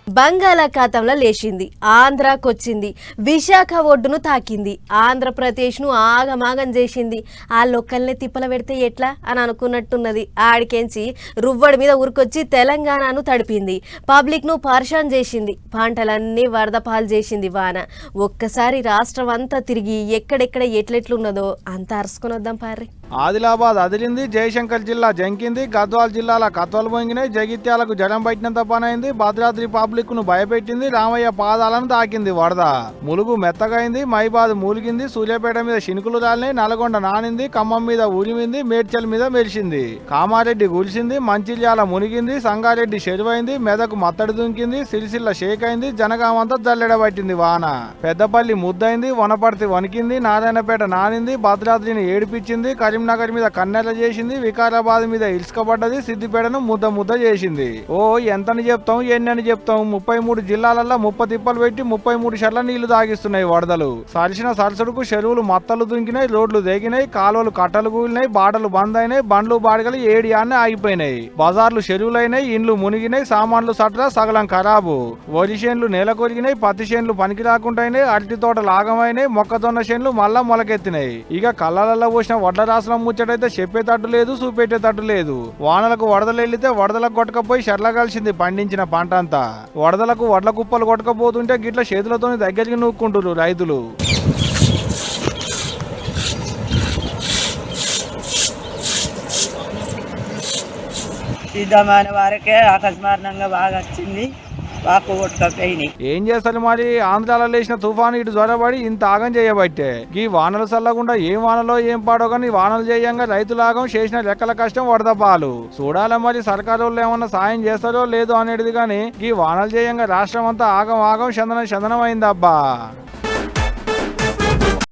బంగాళాఖాతంలో లేచింది, ఆంధ్రాకొచ్చింది, విశాఖ ఒడ్డును తాకింది, ఆంధ్రప్రదేశ్ను ఆగమాగం చేసింది. ఆ లొక్కల్నే తిప్పల పెడితే ఎట్లా అని అనుకున్నట్టున్నది. ఆడికెంచి రువ్వడి మీద ఊరికొచ్చి తెలంగాణను తడిపింది, పబ్లిక్ను పర్షాన్ చేసింది, పంటలన్నీ వరద పాలు చేసింది వాన. ఒక్కసారి రాష్ట్రం అంతా తిరిగి ఎక్కడెక్కడ ఎట్లెట్లున్నదో అంతా అరుసుకొని వద్దాం పార్రి. ఆదిలాబాద్ అదిలింది, జయశంకర్ జిల్లా జంకింది, గద్వాల్ జిల్లాల కత్వలు పొంగినాయి, జగిత్యాలకు జలం పట్టినంత పనైంది, భద్రాద్రి పబ్లిక్ ను భయపెట్టింది, రామయ్య పాదాలను తాకింది వరద. ములుగు మెత్తగైంది, మైబాద్ మూలిగింది, సూర్యాపేట మీద శినుకులు రాలినాయి, నల్గొండ నానింది, ఖమ్మం మీద ఉరిమింది, మేడ్చల్ మీద మెరిసింది, కామారెడ్డి గులిసింది, మంచిర్యాల మునిగింది, సంగారెడ్డి చెరువైంది, మెదకు మత్తడి దుంకింది, సిరిసిల్ల షేక్ అయింది, జనగామంతా జల్లెడబట్టింది వాన. పెద్దపల్లి ముద్దైంది, వనపర్తి వణికింది, నారాయణపేట నానింది, భద్రాద్రిని ఏడిపించింది, కరీంనగర్ మీద కన్నెల చేసింది, వికారాబాద్ మీద ఇసుకబడ్డది, సిద్దిపేటను ముద్ద చేసింది. ఓ ఎంతని చెప్తాం ఎన్నని చెప్తాం, 33 జిల్లాలలో 30 తిప్పలు పెట్టి 33 షర్ల నీళ్లు తాగిస్తున్నాయి వరదలు. సరిసిన సరసడుకు చెరువులు మత్తలు దుంకినాయి, రోడ్లు దేగినాయి, కాలువలు కట్టలు కూలినాయి, బాటలు బంద్ అయినాయి, బండ్లు బాడిగలు ఏడియాన్ని ఆగిపోయినాయి, బజార్లు చెరువులైనాయి, ఇండ్లు మునిగినాయి, సామాన్లు సట్రా సగలం ఖరాబు, వరి చేన్లు నేల కొరిగినాయి, పత్తి చేన్లు పనికి రాకుంటాయినాయి, అరటి తోటలు ఆగమైనాయి, మొక్కజొన్న చేన్లు మళ్ళా మొలకెత్తినాయి. ఇక కళ్ళలలో పోసిన వడ్ల రాసనం ముచ్చటైతే చెప్పేటట్టు లేదు, చూపెట్టేటట్టు లేదు. వానలకు వరదలు వెళ్లితే వరదలకు కొట్టకపోయి షర్ల కలిసింది పండించిన పంట అంతా. వరదలకు వడ్ల కుప్పలు కొట్టకపోతుంటే గిట్ల చేతులతో దగ్గరికి నూక్కుంటారు రైతులు. సిద్ధమైన వారికే అకస్మాత్తుగా బాగా వచ్చింది, ఏం చేస్తారు మరి? ఆంధ్రాలో లేచిన తుఫాను ఇటు జ్వరబడి ఇంత ఆగం చేయబట్టే. ఈ వానలు చల్లకుండా ఏం వానలో ఏం పాడో కానీ వానలు చేయంగా రైతులాగం చేసిన లెక్కల కష్టం వరద పాలు. చూడాలి మరి సర్కారు ఏమన్నా సాయం చేస్తారో లేదో అనేది. కానీ ఈ వానలు చేయంగా రాష్ట్రం అంతా ఆగం చందనం అయిందబ్బా.